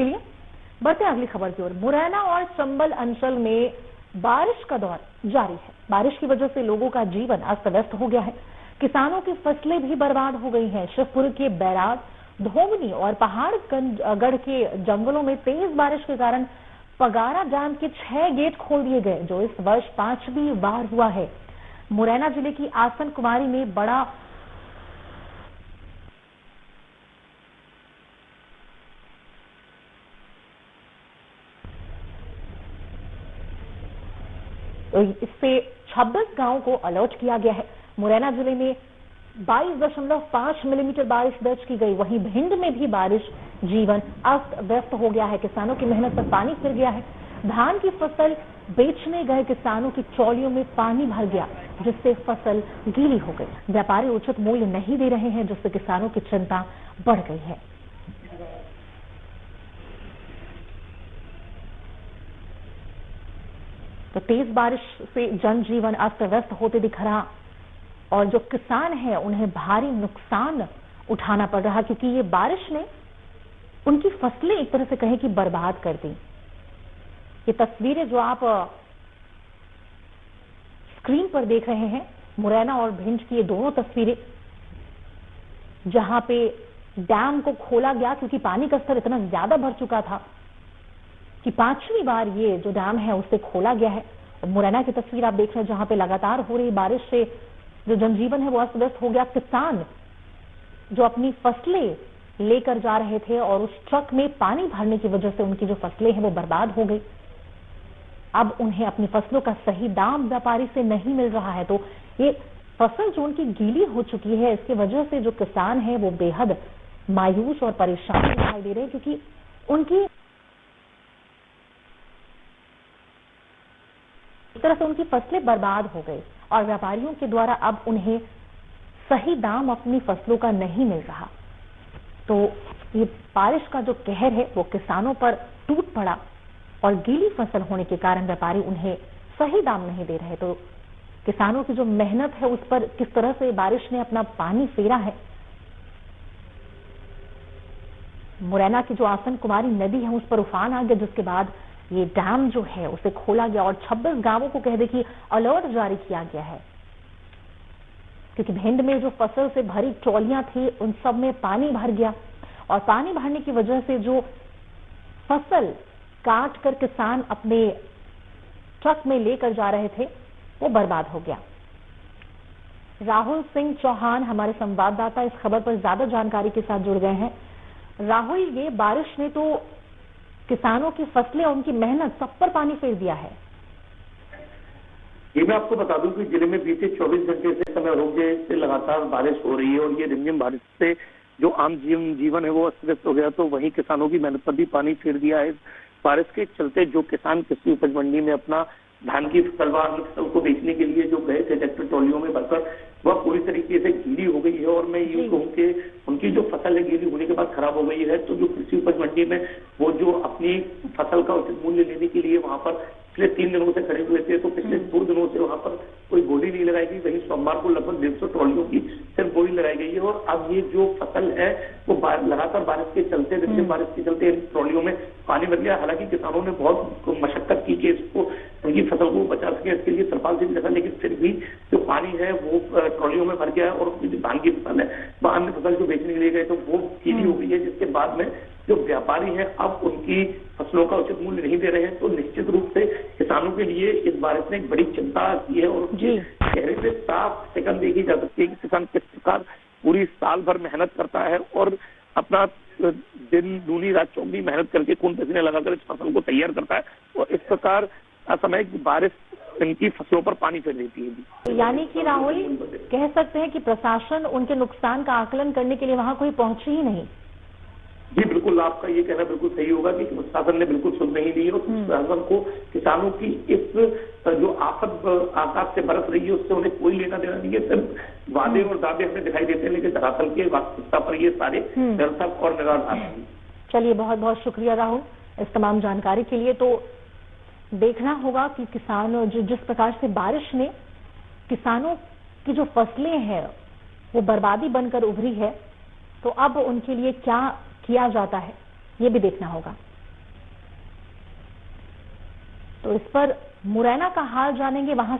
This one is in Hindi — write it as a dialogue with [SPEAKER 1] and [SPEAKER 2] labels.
[SPEAKER 1] के लिए बढ़ते अगली खबर की ओर। मुरैना और चंबल अंचल में बारिश का दौर जारी है। बारिश की वजह से लोगों का जीवन अस्त व्यस्त हो गया है। किसानों की फसलें भी बर्बाद हो गई हैं। शिवपुर के बैराग, धोबनी और पहाड़गढ़ के जंगलों में तेज बारिश के कारण पगारा डैम के 6 गेट खोल दिए गए, जो इस वर्ष 5वीं बार हुआ है। मुरैना जिले की आसन कुमारी में बड़ा इससे 26 गांवों को अलर्ट किया गया है। मुरैना जिले में 22.5 मिलीमीटर बारिश दर्ज की गई। वहीं भिंड में भी बारिश जीवन अस्त व्यस्त हो गया है। किसानों की मेहनत पर पानी फिर गया है। धान की फसल बेचने गए किसानों की ट्रॉलियों में पानी भर गया, जिससे फसल गीली हो गई। व्यापारी उचित मूल्य नहीं दे रहे हैं, जिससे किसानों की चिंता बढ़ गई है। तो तेज बारिश से जनजीवन अस्त व्यस्त होते दिख रहा और जो किसान हैं उन्हें भारी नुकसान उठाना पड़ रहा, क्योंकि ये बारिश ने उनकी फसलें एक तरह से कहें कि बर्बाद कर दी। ये तस्वीरें जो आप स्क्रीन पर देख रहे हैं, मुरैना और भिंड की ये दोनों तस्वीरें, जहां पे डैम को खोला गया क्योंकि पानी का स्तर इतना ज्यादा भर चुका था कि 5वीं बार ये जो डैम है उसे खोला गया है। मुरैना की तस्वीर आप देख रहे हैं, जहां पे लगातार हो रही बारिश से जो जनजीवन है वो अस्त व्यस्त हो गया। किसान जो अपनी फसलें लेकर जा रहे थे और उस ट्रक में पानी भरने की वजह से उनकी जो फसलें हैं वो बर्बाद हो गई। अब उन्हें अपनी फसलों का सही दाम व्यापारी से नहीं मिल रहा है। तो ये फसल जो उनकी गीली हो चुकी है, इसकी वजह से जो किसान है वो बेहद मायूस और परेशान दिखाई दे रहे हैं, क्योंकि उनकी एक तरह से उनकी फसलें बर्बाद हो गई और व्यापारियों के द्वारा अब उन्हें सही दाम अपनी फसलों का नहीं मिल रहा। तो ये बारिश का जो कहर है वो किसानों पर टूट पड़ा और गीली फसल होने के कारण व्यापारी उन्हें सही दाम नहीं दे रहे। तो किसानों की जो मेहनत है उस पर किस तरह से बारिश ने अपना पानी फेरा है। मुरैना की जो आसन कुमारी नदी है उस पर उफान आ गया, जिसके बाद ये डैम जो है उसे खोला गया और 26 गांवों को कह दे कि अलर्ट जारी किया गया है, क्योंकि भिंड में जो फसल से भरी ट्रॉलियां थी उन सब में पानी भर गया और पानी भरने की वजह से जो फसल काट कर किसान अपने ट्रक में लेकर जा रहे थे वो बर्बाद हो गया। राहुल सिंह चौहान हमारे संवाददाता इस खबर पर ज्यादा जानकारी के साथ जुड़ गए हैं। राहुल, ये बारिश ने तो किसानों की फसलें और उनकी मेहनत सब पर पानी फेर दिया है।
[SPEAKER 2] ये मैं आपको बता दूं कि जिले में बीते 24 घंटे से समय रोके से लगातार बारिश हो रही है और ये रिमझिम बारिश से जो आम जीवन है वो अस्त व्यस्त हो गया। तो वहीं किसानों की मेहनत पर भी पानी फेर दिया है। बारिश के चलते जो किसान कृषि उपज मंडी में अपना धान की फसल को बेचने के लिए जो गए थे ट्रैक्टर ट्रॉलियों में भरकर, वह पूरी तरीके से गीली हो गई है। और मैं यूं कहूं कि उनकी जो फसल है गीली होने के बाद खराब हो गई है। तो जो कृषि उपज मंडी में वो जो अपनी फसल का उचित मूल्य लेने के लिए वहां पर पिछले 3 दिनों से खड़े हुए थे, तो पिछले 2 दिनों से वहां पर कोई बोली नहीं लगाई गई। वहीं सोमवार को लगभग 150 ट्रॉलियों की सिर्फ बोली लगाई गई है। और अब ये जो फसल है वो लगातार बारिश के चलते बारिश के चलते इन ट्रॉलियों में पानी भर गया। हालांकि किसानों ने बहुत मशक्कत की कि इसको उनकी फसल को बचा सके, इसके लिए तरपाल से भी लगा, लेकिन फिर भी जो पानी है वो ट्रॉलियों में भर गया है। और जो धान की फसल है वह अन्य फसल जो बेचने के लिए गए तो वो गीली हो गई है, जिसके बाद में जो व्यापारी हैं अब उनकी फसलों का उचित मूल्य नहीं दे रहे हैं। तो निश्चित रूप से किसानों के लिए इस बारिश ने एक बड़ी चिंता की है और चेहरे पे साफ शिकन देखी जा सकती है कि किसान किस प्रकार पूरी साल भर मेहनत करता है और अपना दिन दूनी रात चौगनी मेहनत करके खून पसीने लगाकर इस फसल को तैयार करता है और इस प्रकार असामयिक बारिश इनकी फसलों पर पानी फेर देती है।
[SPEAKER 1] यानी कि राहुल, कह सकते हैं कि प्रशासन उनके नुकसान का आकलन करने के लिए वहां कोई पहुंची ही नहीं।
[SPEAKER 2] जी बिल्कुल, आपका ये कहना बिल्कुल सही होगा कि प्रशासन ने बिल्कुल सुन नहीं ली और प्रशासन को किसानों की इस जो आफत आकाश से बरस रही है उससे उन्हें कोई लेना देना नहीं है। सिर्फ वादे और दावे हमें दिखाई देते हैं, लेकिन धरातल के वास्तविकता पर ये सारे निरर्थक और निराधार हैं।
[SPEAKER 1] चलिए, बहुत बहुत शुक्रिया राहुल इस तमाम जानकारी के लिए। तो देखना होगा कि किसान जिस प्रकार से बारिश ने किसानों की जो फसलें हैं वो बर्बादी बनकर उभरी है, तो अब उनके लिए क्या किया जाता है ये भी देखना होगा। तो इस पर मुरैना का हाल जानेंगे, वहां